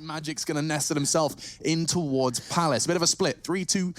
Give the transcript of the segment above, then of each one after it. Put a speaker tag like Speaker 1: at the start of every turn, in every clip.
Speaker 1: Magic's going to nestle himself in towards Palace. A bit of a split. 3-2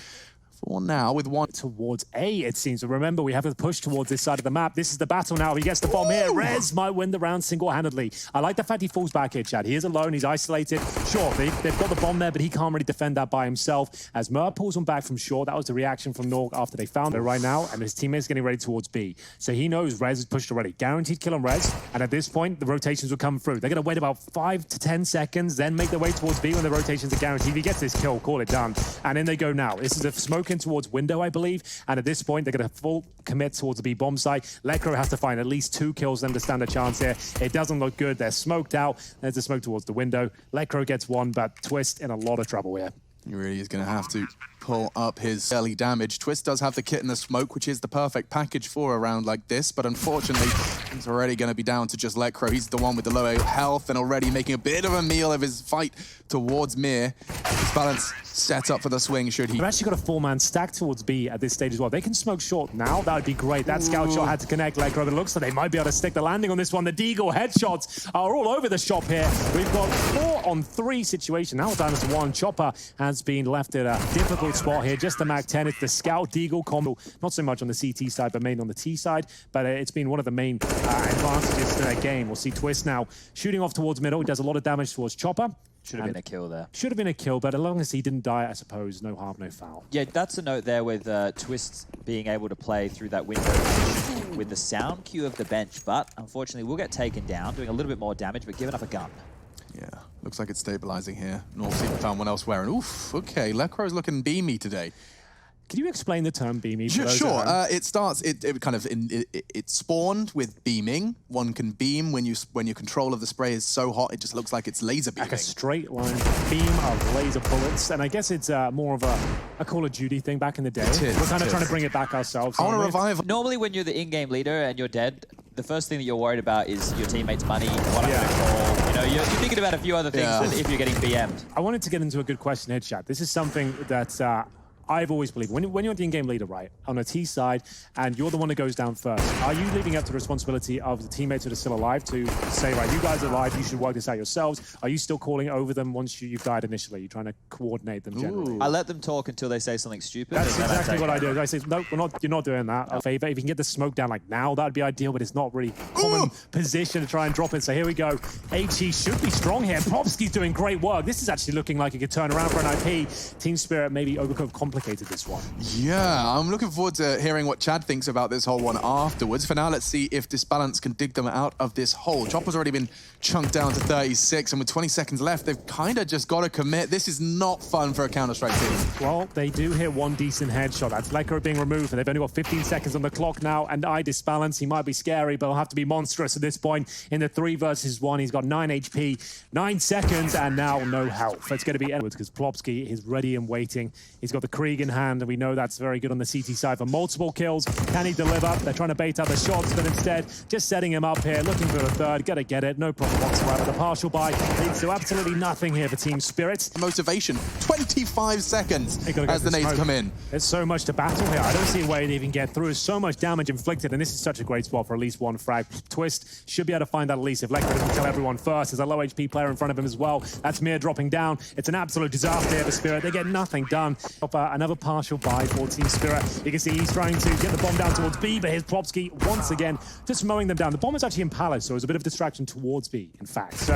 Speaker 1: for now with one
Speaker 2: towards A, it seems. So remember, we have to push towards this side of the map. This is the battle now. He gets the bomb here. Rez might win the round single-handedly. I like the fact he falls back here, Chad. He is alone. He's isolated. Sure, they've got the bomb there, but he can't really defend that by himself. As Mer pulls him back from short, that was the reaction from Nork after they found it right now, and his teammates getting ready towards B. So he knows Rez is pushed already. Guaranteed kill on Rez, and at this point, the rotations will come through. They're going to wait about 5 to 10 seconds, then make their way towards B when the rotations are guaranteed. If he gets this kill, call it done. And in they go now. This is a smoke in towards window, I believe, and at this point, they're going to full commit towards the B bomb site. Lekro has to find at least 2 kills then to stand a chance here. It doesn't look good. They're smoked out. There's a smoke towards the window. Lekro gets 1, but Twist in a lot of trouble here.
Speaker 1: He really is going to have to pull up his early damage. Twist does have the kit and the smoke, which is the perfect package for a round like this, but unfortunately, it's already going to be down to just Lekro. He's the one with the low health and already making a bit of a meal of his fight towards Mir. His balance set up for the swing should he...
Speaker 2: They've actually got a 4-man stack towards B at this stage as well. They can smoke short now. That would be great. That scout shot had to connect Lekro, but it looks like they might be able to stick the landing on this one. The Deagle headshots are all over the shop here. We've got 4-on-3 situation. Now down to 1. Chopper has been left at a difficult spot here. Just the MAC-10. It's the scout Deagle combo. Not so much on the CT side, but mainly on the T side. But it's been one of the main advantages to their game. We'll see Twist now shooting off towards middle. He does a lot of damage towards Chopper.
Speaker 3: Should have been a kill there.
Speaker 2: Should have been a kill, but as long as he didn't die, I suppose, no harm, no foul.
Speaker 3: Yeah, that's a note there with Twist being able to play through that window with the sound cue of the bench, but unfortunately will get taken down, doing a little bit more damage, but giving up a gun.
Speaker 1: Yeah, looks like it's stabilizing here. North even found one elsewhere, and oof, okay, Lekro's looking beamy today.
Speaker 2: Can you explain the term beamy?
Speaker 1: Sure. It starts. It kind of it spawned with beaming. One can beam when your control of the spray is so hot it just looks like it's laser beaming.
Speaker 2: Like a straight line beam of laser bullets, and I guess it's more of a Call of Duty thing back in the day. We're kind of trying to bring it back ourselves.
Speaker 1: I want to revive.
Speaker 3: Normally, when you're the in-game leader and you're dead, the first thing that you're worried about is your teammates' money, what I'm going to call. You know, you're thinking about a few other things than if you're getting BM'd.
Speaker 2: I wanted to get into a good question here, chat. This is something that I've always believed. When you're the in-game leader, right, on a T side, and you're the one that goes down first, are you leaving up to the responsibility of the teammates that are still alive to say, right, you guys are alive, you should work this out yourselves? Are you still calling over them once you've died initially? You're trying to coordinate them generally?
Speaker 3: I let them talk until they say something stupid.
Speaker 2: That's exactly what I do. I say, no, you're not doing that. A favor. If you can get the smoke down like now, that'd be ideal, but it's not really common position to try and drop it. So here we go. HE should be strong here. Propsky's doing great work. This is actually looking like it could turn around for an IP. Team Spirit maybe complicated this one.
Speaker 1: Yeah, I'm looking forward to hearing what Chad thinks about this whole one afterwards. For now, let's see if Disbalance can dig them out of this hole. Chopper's already been chunked down to 36, and with 20 seconds left, they've kind of just got to commit. This is not fun for a Counter-Strike team.
Speaker 2: Well, they do hit 1 decent headshot. That's Lekro being removed, and they've only got 15 seconds on the clock now, and Disbalance, he might be scary, but he'll have to be monstrous at this point. In the 3 versus 1, he's got 9 HP, 9 seconds, and now no health. It's going to be Edwards, because Plopsky is ready and waiting. He's got the Krieg in hand, and we know that's very good on the CT side for multiple kills. Can he deliver? They're trying to bait out the shots, but instead, just setting him up here, looking for the third. Gotta get it, no problem whatsoever. The partial buy leads to absolutely nothing here for Team Spirit.
Speaker 1: Motivation, 25 seconds as the nades come in.
Speaker 2: There's so much to battle here. I don't see a way to even get through. There's so much damage inflicted, and this is such a great spot for at least 1 frag. Twist should be able to find that at least if Lekro doesn't kill everyone first. There's a low HP player in front of him as well. That's Mir dropping down. It's an absolute disaster here for Spirit. They get nothing done. Another partial buy for Team Spirit. You can see he's trying to get the bomb down towards B, but here's Plopsky once again just mowing them down. The bomb is actually in Palace, so it's a bit of a distraction towards B, in fact. So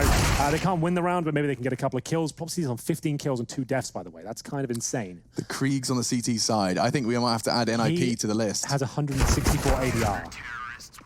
Speaker 2: they can't win the round, but maybe they can get a couple of kills. Plopsky's on 15 kills and 2 deaths, by the way. That's kind of insane.
Speaker 1: The Krieg's on the CT side. I think we might have to add NIP to the list.
Speaker 2: Has 164 ADR.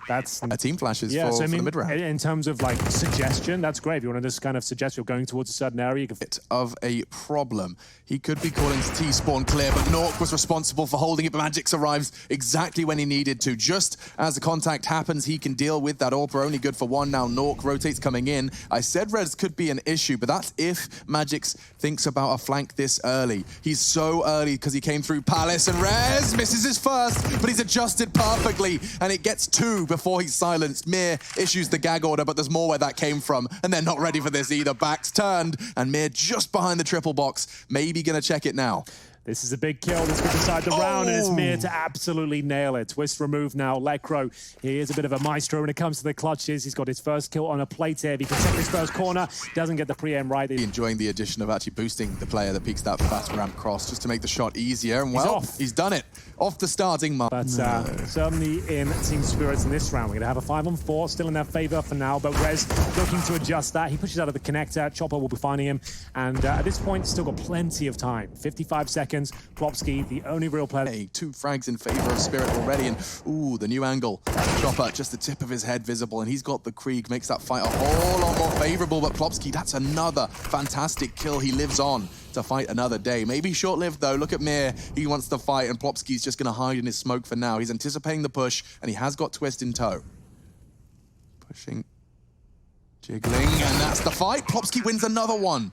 Speaker 2: That's
Speaker 1: a team flashes for the mid-round.
Speaker 2: In terms of like suggestion, that's great. If you want to just kind of suggest you're going towards a certain area, you can
Speaker 1: fit of a problem. He could be calling T-spawn clear, but Nork was responsible for holding it. But Magix arrives exactly when he needed to. Just as the contact happens, he can deal with that AWP, only good for 1. Now Nork rotates coming in. I said Rez could be an issue, but that's if Magix thinks about a flank this early. He's so early because he came through Palace, and Rez misses his first, but he's adjusted perfectly, and it gets 2 before he's silenced. Mir issues the gag order, but there's more where that came from, and they're not ready for this either. Backs turned, and Mir just behind the triple box, maybe gonna check it now.
Speaker 2: This is a big kill. This could decide the round, and it's Mir to absolutely nail it. Twist removed now. Lekro, he is a bit of a maestro when it comes to the clutches. He's got his first kill on a plate here. If he can take his first corner, doesn't get the pre-aim right.
Speaker 1: Enjoying the addition of actually boosting the player that peeks that fast ramp cross just to make the shot easier. And well, he's done it. Off the starting mark.
Speaker 2: But certainly in Team Spirits in this round, we're going to have a 5-on-4 still in their favor for now. But Rez looking to adjust that. He pushes out of the connector. Chopper will be finding him. And at this point, still got plenty of time. 55 seconds. Plopsky, the only real player.
Speaker 1: Hey, 2 frags in favor of Spirit already. And ooh, the new angle. Chopper, just the tip of his head visible. And he's got the Krieg. Makes that fight a whole lot more favorable. But Plopsky, that's another fantastic kill. He lives on to fight another day. Maybe short-lived though. Look at Mir. He wants to fight, and Plopsky's just going to hide in his smoke for now. He's anticipating the push, and he has got Twist in tow. Pushing, jiggling, and that's the fight. Plopsky wins another one.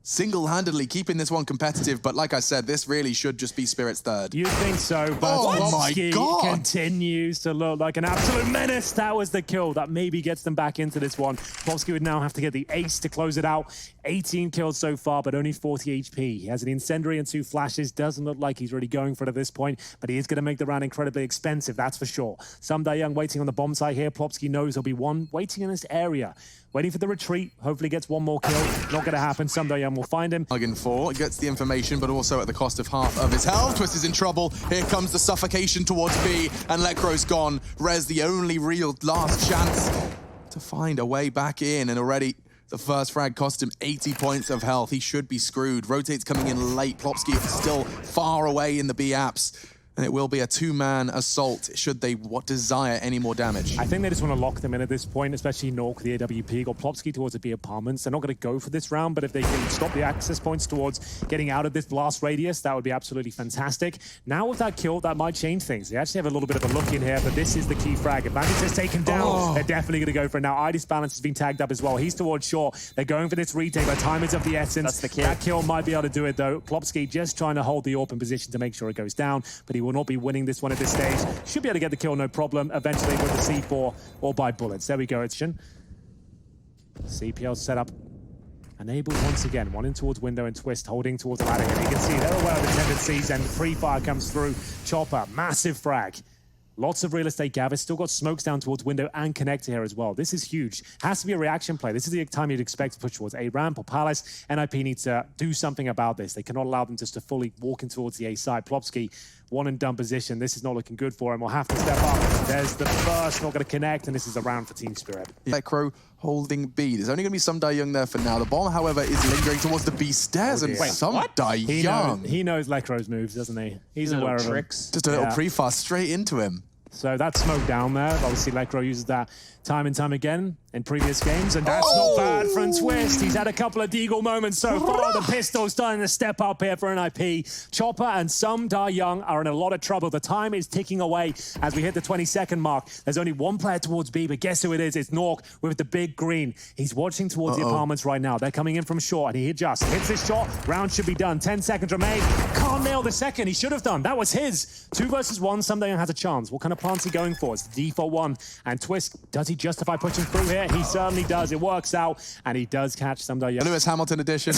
Speaker 1: Single-handedly keeping this one competitive, but like I said, this really should just be Spirit's third.
Speaker 2: You'd think so, but Plopsky continues to look like an absolute menace. That was the kill that maybe gets them back into this one. Plopsky would now have to get the ace to close it out. 18 kills so far, but only 40 HP. He has an incendiary and 2 flashes. Doesn't look like he's really going for it at this point, but he is going to make the round incredibly expensive, that's for sure. Some Young waiting on the bomb site here. Plopsky knows there'll be one waiting in this area. Waiting for the retreat. Hopefully gets one more kill. Not going to happen. Some Young will find him.
Speaker 1: Plug in 4, gets the information, but also at the cost of half of his health. Twist is in trouble. Here comes the suffocation towards B, and Lekro's gone. Rez, the only real last chance to find a way back in, and already the first frag cost him 80 points of health. He should be screwed. Rotate's coming in late. Plopsky is still far away in the B apps. And it will be a 2-man assault should they desire any more damage.
Speaker 2: I think they just want to lock them in at this point, especially Nork, the AWP. Got Plopsky towards the B apartments. They're not going to go for this round, but if they can stop the access points towards getting out of this blast radius, that would be absolutely fantastic. Now with that kill, that might change things. They actually have a little bit of a look in here, but this is the key frag. If Bandits is taken down, they're definitely going to go for it. Now, Idis Balance has been tagged up as well. He's towards shore. They're going for this retake, but time is of the essence.
Speaker 3: That's the kill.
Speaker 2: That kill might be able to do it, though. Plopsky just trying to hold the AWP in position to make sure it goes down, but he will not be winning this one at this stage. Should be able to get the kill, no problem. Eventually with the C4 or by bullets. There we go, Itchin. CPL setup enabled once again. One in towards window and Twist holding towards the ladder. And you can see they're aware of the tendencies, and the pre-fire comes through. Chopper, massive frag. Lots of real estate gather. Still got smokes down towards window and connector here as well. This is huge. Has to be a reaction play. This is the time you'd expect to push towards A ramp or Palace. NIP needs to do something about this. They cannot allow them just to fully walk in towards the A side. Plopsky, one and done position. This is not looking good for him. We'll have to step up. There's the first, not going to connect, and this is a round for Team Spirit.
Speaker 1: Lekro holding B. There's only going to be some Young there for now. The bomb, however, is lingering towards the B stairs, and some Young.
Speaker 2: He knows Lekro's moves, doesn't he? He's aware of tricks.
Speaker 1: Just a little pre-fast straight into him.
Speaker 2: So that's smoke down there. Obviously, Lekro uses that time and time again in previous games, and that's not bad from Twist. He's had a couple of Deagle moments so far. The pistol's starting to step up here for NIP. Chopper and some Young are in a lot of trouble. The time is ticking away as we hit the 20-second mark. There's only one player towards B, but guess who it is? It's Nork with the big green. He's watching towards the apartments right now. They're coming in from short, and he just hits this shot. Round should be done. 10 seconds remain. Can't nail the second. He should have done. That was his. 2 versus 1. Some Young has a chance. What kind of plant's he going for? It's the default one. And Twist, does he justify pushing through here? He certainly does. It works out, and he does catch some Young.
Speaker 1: Lewis Hamilton edition.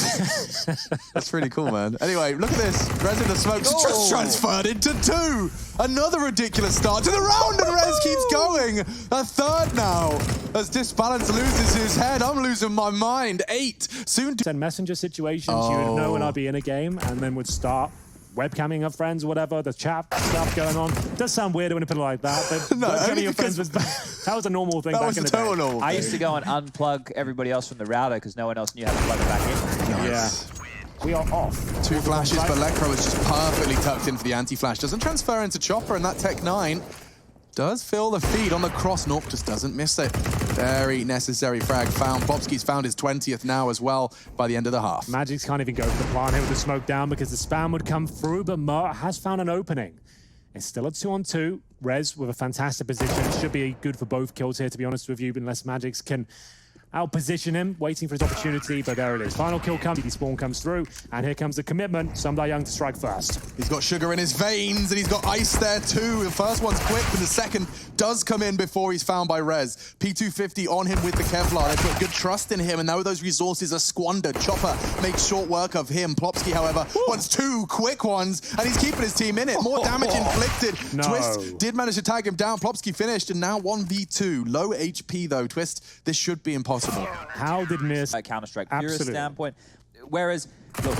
Speaker 1: That's really cool, man. Anyway, look at this. Rez in the smokes just transferred into 2. Another ridiculous start to the round, and Rez keeps going. A third now. As Disbalance loses his head, I'm losing my mind. 8. Soon to...
Speaker 2: Send messenger situations, you would know when I'd be in a game, and then would start webcamming of friends or whatever, the chat stuff going on. It does sound weird when you put it like that, but
Speaker 1: no,
Speaker 2: webcamming your friends was that was a normal thing back in the day.
Speaker 1: Normal
Speaker 3: I used to go and unplug everybody else from the router because no one else knew how to plug it back in.
Speaker 1: Nice.
Speaker 2: Yeah. We are off.
Speaker 1: 2 flashes, but Lekro is just perfectly tucked in for the anti-flash. Doesn't transfer into Chopper, and that Tech 9 does fill the feed on the cross. Nork just doesn't miss it. Very necessary frag found. Plopsky's found his 20th now as well by the end of the half.
Speaker 2: Magics can't even go for the plan here with the smoke down because the spam would come through, but Mert has found an opening. It's still a 2-on-2. Rez with a fantastic position. It should be good for both kills here, to be honest with you, unless Magics can out-position him, waiting for his opportunity, but there it is. Final kill comes, Spawn comes through, and here comes the commitment. Sumda Young to strike first.
Speaker 1: He's got sugar in his veins, and he's got ice there too. The first one's quick, but the second does come in before he's found by Rez. P250 on him with the Kevlar. They put good trust in him, and now those resources are squandered. Chopper makes short work of him. Plopsky, however, wants 2 quick ones, and he's keeping his team in it. More damage inflicted.
Speaker 2: No.
Speaker 1: Twist did manage to tag him down. Plopsky finished, and now 1v2. Low HP though. Twist, this should be impossible.
Speaker 2: How did Miss...
Speaker 3: Counter-Strike purist standpoint. Whereas, look,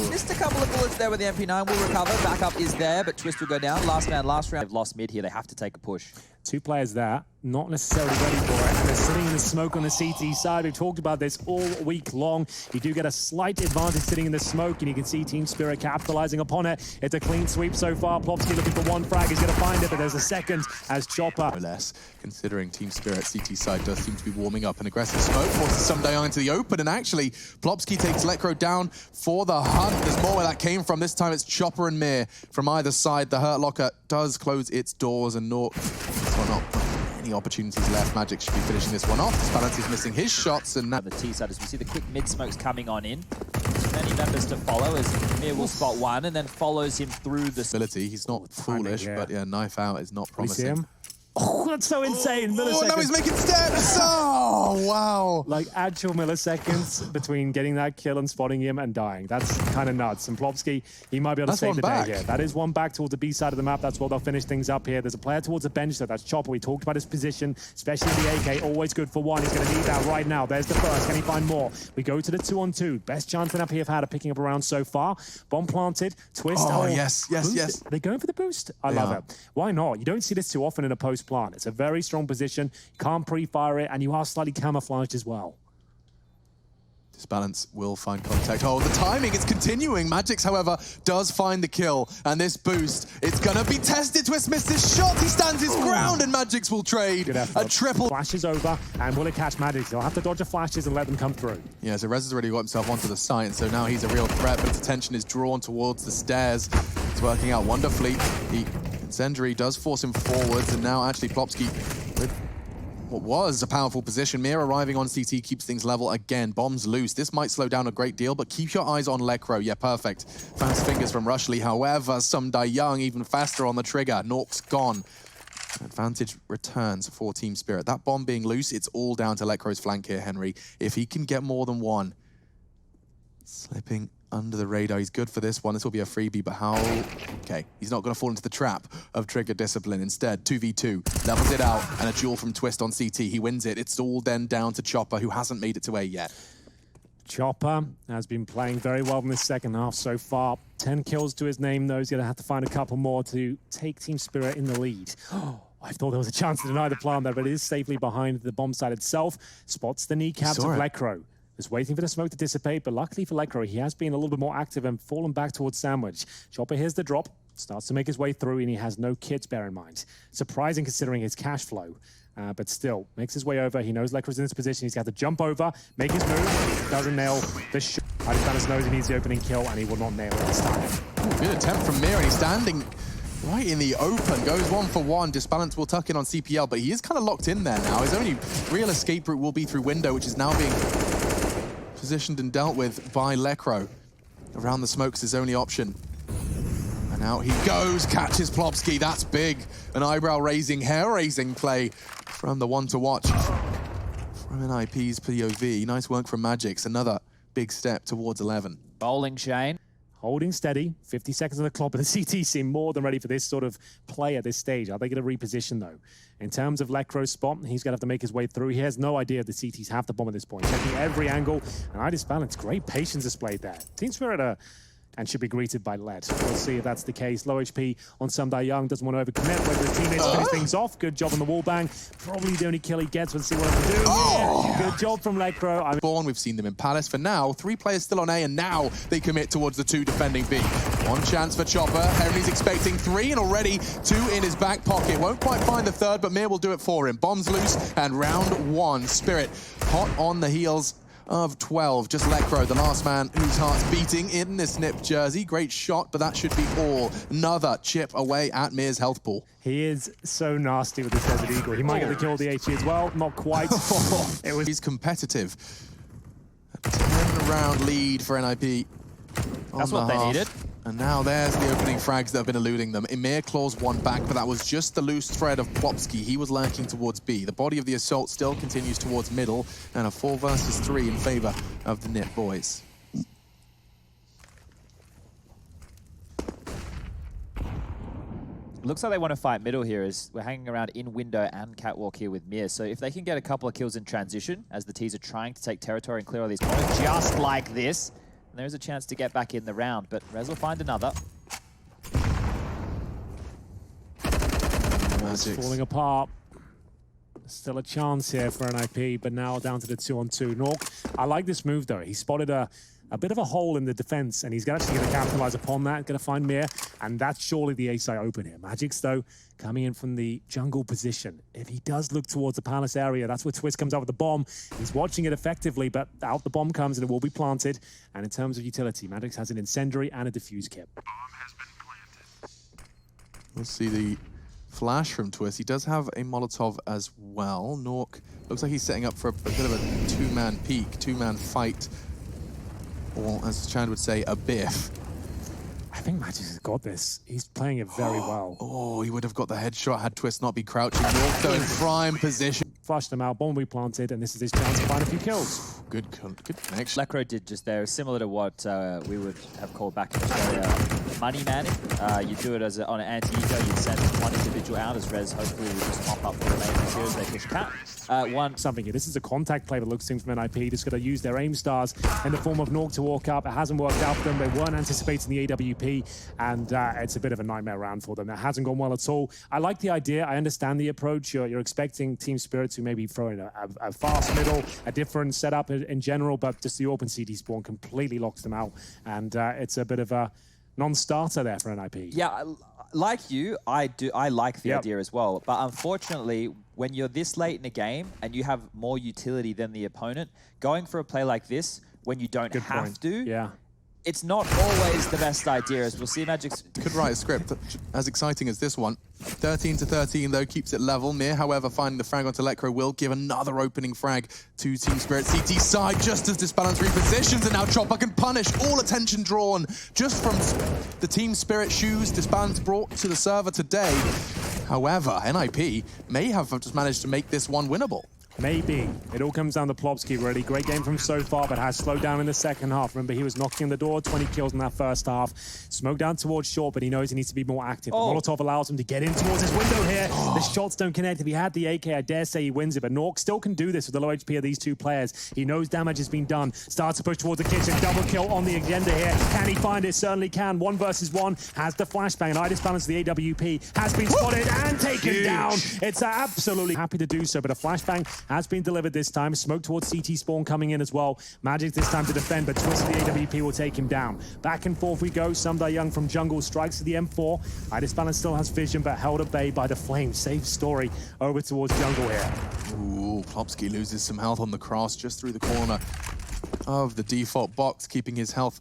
Speaker 3: missed a couple of bullets there with the MP9. Will recover. Backup is there, but Twist will go down. Last man, last round. They've lost mid here. They have to take a push.
Speaker 2: 2 players there, not necessarily ready for it, and they're sitting in the smoke on the CT side. We've talked about this all week long. You do get a slight advantage sitting in the smoke, and you can see Team Spirit capitalizing upon it. It's a clean sweep so far. Plopsky looking for 1 frag. He's going to find it, but there's a second as Chopper.
Speaker 1: Less, considering Team Spirit CT side does seem to be warming up. An aggressive smoke forces Sumda Young into the open, and actually, Plopsky takes Lekro down for the hunt. There's more where that came from. This time it's Chopper and Mir from either side. The Hurt Locker does close its doors, and not any opportunities left. Magic should be finishing this one off. Balance is missing his shots, and now
Speaker 3: the T side as we see the quick mid smokes coming on in. Many members to follow as Mir will spot one and then follows him through the
Speaker 1: ability. He's not foolish, but yeah, knife out is not
Speaker 2: We see
Speaker 1: promising.
Speaker 2: him. Oh, that's so insane.
Speaker 1: Oh, now he's making steps! Oh, wow.
Speaker 2: Like actual milliseconds between getting that kill and spotting him and dying. That's kind of nuts. And Plopsky, he might be able to save the day here. That is 1 back towards the B side of the map. That's where they'll finish things up here. There's a player towards the bench, though. That's Chopper. We talked about his position, especially the AK. Always good for 1. He's going to need that right now. There's the first. Can he find more? We go to the 2-on-2. Best chance an AP have had of picking up a round so far. Bomb planted. Twist.
Speaker 1: Oh, yes.
Speaker 2: They're going for the boost. I love it. Why not? You don't see this too often in a post plant. It's a very strong position. You can't pre-fire it, and you are slightly camouflaged as well.
Speaker 1: Disbalance will find contact. Oh, the timing, it's continuing. Magix, however, does find the kill. And this boost, it's going to be tested. Twist missed his shot. He stands his ground, and Magix will trade a triple.
Speaker 2: Flashes over, and will it catch Magix? He'll have to dodge the flashes and let them come through.
Speaker 1: Yeah, so Rez has already got himself onto the site, and so now he's a real threat, but his attention is drawn towards the stairs. It's working out wonderfully. The incendiary does force him forwards, and now actually Plopsky with what was a powerful position. Mir arriving on CT keeps things level again. Bombs loose. This might slow down a great deal, but keep your eyes on Lekro. Yeah, perfect. Fast fingers from Rushley. However, Sumda Young even faster on the trigger. Nork's gone. Advantage returns for Team Spirit. That bomb being loose, it's all down to Lekro's flank here, Henry. If he can get more than 1. Slipping under the radar. He's good for this one. This will be a freebie, but how? Okay, he's not going to fall into the trap of trigger discipline. Instead, 2v2, levels it out, and a duel from Twist on CT. He wins it. It's all then down to Chopper, who hasn't made it to A yet.
Speaker 2: Chopper has been playing very well in this second half so far. 10 kills to his name, though. He's going to have to find a couple more to take Team Spirit in the lead. Oh, I thought there was a chance to deny the plant there, but it is safely behind the bomb site itself. Spots the kneecaps of Lekro. Was waiting for the smoke to dissipate, but luckily for Lekro, he has been a little bit more active and fallen back towards Sandwich. Chopper hears the drop, starts to make his way through, and he has no kits, bear in mind. Surprising considering his cash flow, but still, makes his way over. He knows Lekro's in this position. He's got to jump over, make his move, doesn't nail the shot. Adistanis knows he needs the opening kill, and he will not nail it this time.
Speaker 1: Ooh, good attempt from Mir, and he's standing right in the open. Goes 1 for 1. Disbalance will tuck in on CPL, but he is kind of locked in there now. His only real escape route will be through window, which is now being positioned and dealt with by Lekro. Around the smoke's his only option. And out he goes, catches Plopsky. That's big. An eyebrow-raising, hair-raising play from the one to watch. From an IP's POV. Nice work from Magix. Another big step towards 11.
Speaker 3: Bowling Shane.
Speaker 2: Holding steady, 50 seconds on the clock, but the CT seem more than ready for this sort of play at this stage. Are they going to reposition, though? In terms of Lekro's spot, he's going to have to make his way through. He has no idea if the CTs have the bomb at this point. Checking every angle, and Adistanis, great patience displayed there. Team Spirit and should be greeted by lead. We'll see if that's the case. Low HP on Sumda Young, doesn't want to overcommit. Whether his teammates finish things off. Good job on the wall bang. Probably the only kill he gets. We'll see what he can do. Yeah, good job from Lekro.
Speaker 1: Born, we've seen them in Palace. For now, 3 players still on A, and now they commit towards the 2 defending B. 1 chance for Chopper. Henry's expecting 3, and already 2 in his back pocket. Won't quite find the 3rd, but Mir will do it for him. Bombs loose, and round 1. Spirit hot on the heels of 12. Just Lecro, the last man whose heart's beating in this NIP jersey. Great shot, but that should be all. Another chip away at Mir's health pool.
Speaker 2: He is so nasty with this Desert Eagle. He might get the kill with the HE as well. Not quite.
Speaker 1: He's competitive. A 10-round lead for NIP.
Speaker 3: That's what they needed.
Speaker 1: And now there's the opening frags that have been eluding them. Emir claws one back, but that was just the loose thread of Plopsky. He was lurking towards B. The body of the assault still continues towards middle, and a 4 versus 3 in favor of the NIP boys.
Speaker 3: Looks like they want to fight middle here as we're hanging around in window and catwalk here with Mir. So if they can get a couple of kills in transition as the T's are trying to take territory and clear all these points, just like this, and there is a chance to get back in the round, but Rez will find another.
Speaker 2: It's falling apart. Still a chance here for NIP, but now down to the 2-on-2. Nork, I like this move though. He spotted a bit of a hole in the defense, and he's actually going to capitalize upon that, going to find Mir, and that's surely the A-side open here. Magic's, though, coming in from the jungle position. If he does look towards the palace area, that's where Twist comes out with the bomb. He's watching it effectively, but out the bomb comes, and it will be planted. And in terms of utility, Magix has an incendiary and a diffuse kit.
Speaker 4: Bomb has been planted.
Speaker 1: We'll see the flash from Twist. He does have a Molotov as well. Nork looks like he's setting up for a bit of a two-man peek, two-man fight. Or, as Chad would say, a biff.
Speaker 2: I think Magix has got this. He's playing it very well.
Speaker 1: Oh, he would have got the headshot had Twist not be crouching. North, though, in prime position.
Speaker 2: Flushed him out, bomb will be planted, and this is his chance to find a few kills.
Speaker 1: Good connection.
Speaker 3: Lecro did just there, similar to what we would have called back in Australia money manning. You do it as on an anti-eco, you'd send one individual out as Rez hopefully will just mop up the remaining two as they push cat.
Speaker 2: Something here. This is a contact play that looks in from NIP. Just going to use their aim stars in the form of Nork to walk up. It hasn't worked out for them. They weren't anticipating the AWP, and it's a bit of a nightmare round for them. That hasn't gone well at all. I like the idea. I understand the approach. You're expecting Team Spirit to maybe throw in a fast middle, a different setup in general, but just the open CD spawn completely locks them out, and it's a bit of a non-starter there for NIP.
Speaker 3: Yeah, like you, I like the idea as well. But unfortunately, when you're this late in a game and you have more utility than the opponent, going for a play like this when you don't have to, it's not always the best idea, as we'll see Magic's...
Speaker 1: Could write a script as exciting as this one. 13-13, though, keeps it level. Mir, however, finding the frag onto Lecro will give another opening frag to Team Spirit. CT side, just as Disbalance repositions, and now Chopper can punish. All attention drawn just from the Team Spirit shoes Disbalance brought to the server today. However, NIP may have just managed to make this one winnable.
Speaker 2: Maybe. It all comes down to Plopsky, really. Great game from so far, but has slowed down in the second half. Remember, he was knocking on the door, 20 kills in that first half. Smoke down towards short, but he knows he needs to be more active. The Molotov allows him to get in towards his window here. The shots don't connect. If he had the AK, I dare say he wins it, but Nork still can do this with the low HP of these two players. He knows damage has been done. Starts to push towards the kitchen. Double kill on the agenda here. Can he find it? Certainly can. 1 versus 1. Has the flashbang, and Disbalance the AWP has been spotted and taken down. It's absolutely happy to do so, but a flashbang has been delivered this time. Smoke towards CT spawn coming in as well. Magic this time to defend, but Twist of the AWP will take him down. Back and forth we go. Sumdai Young from jungle strikes to the M4. Disbalance still has vision, but held at bay by the flames. Safe story over towards jungle here.
Speaker 1: Ooh, Plopsky loses some health on the cross just through the corner of the default box, keeping his health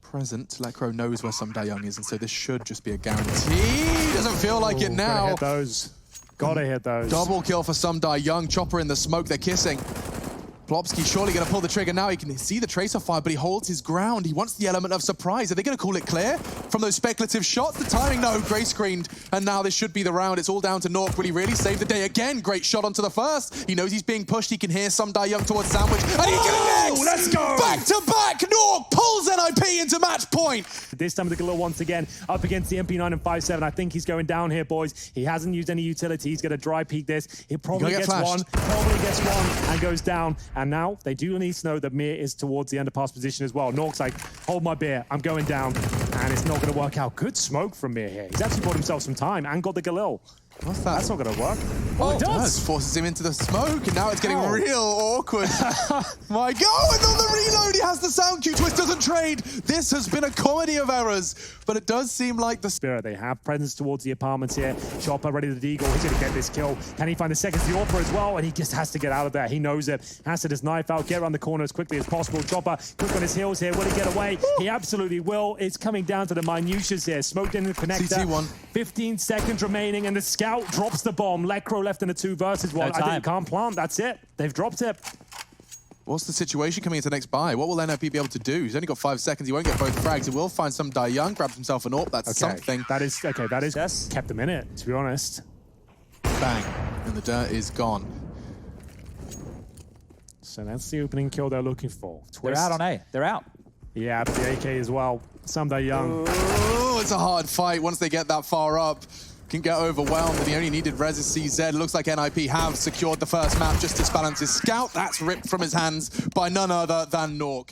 Speaker 1: present. Lecro knows where Sumdai Young is, and so this should just be a guarantee. Doesn't feel like it now.
Speaker 2: Hit those. Gotta hit those.
Speaker 1: Double kill for Sumdai Young. Chopper in the smoke, they're kissing. Plopsky surely going to pull the trigger now. He can see the tracer fire, but he holds his ground. He wants the element of surprise. Are they going to call it clear from those speculative shots? The timing, no, gray screened. And now this should be the round. It's all down to Nork. Will he really save the day again? Great shot onto the first. He knows he's being pushed. He can hear Sumdai Young towards Sandwich. And he connects!
Speaker 2: Let's go!
Speaker 1: Back to back! Nork pulls NIP into match point.
Speaker 2: This time the Galil once again up against the MP9 and 5-7. I think he's going down here, boys. He hasn't used any utility. He's going to dry peek this. He probably gets one, and goes down. And now they do need to know that Mir is towards the underpass position as well. Nork's like, hold my beer, I'm going down. And it's not going to work out. Good smoke from Mir here. He's actually bought himself some time and got the Galil.
Speaker 1: What's that?
Speaker 2: That's not going to work.
Speaker 1: Oh,
Speaker 2: it does.
Speaker 1: Forces him into the smoke, and now it's getting
Speaker 2: Oh.
Speaker 1: real awkward. My God, and on the reload, he has the sound cue. Twist doesn't trade. This has been a comedy of errors, but it does seem like the
Speaker 2: Spirit. They have presence towards the apartments here. Chopper ready to deagle. He's going to get this kill. Can he find the seconds to the Orpha as well? And he just has to get out of there. He knows it. Has to just knife out, get around the corner as quickly as possible. Chopper quick on his heels here. Will he get away? He absolutely will. It's coming down to the minutiae here. Smoked in the connector.
Speaker 1: CT1.
Speaker 2: 15 seconds remaining, and the scout drops the bomb. Lekro left in a 2 versus 1.
Speaker 3: No
Speaker 2: I think
Speaker 3: time.
Speaker 2: he can't plant. That's it. They've dropped it.
Speaker 1: What's the situation coming into the next buy? What will NIP be able to do? He's only got 5 seconds. He won't get both frags. He will find some Die Young, grabs himself an AWP. That's something.
Speaker 2: That is okay. That is
Speaker 3: Yes.
Speaker 2: kept them in it, to be honest.
Speaker 1: Bang. And the dirt is gone.
Speaker 2: So that's the opening kill they're looking for.
Speaker 3: They're out on A. They're out.
Speaker 2: Yeah, but the AK as well. Someday young.
Speaker 1: Oh, it's a hard fight once they get that far up. Can get overwhelmed, and he only needed Res as CZ. Looks like NIP have secured the first map just to balance his scout. That's ripped from his hands by none other than Nork.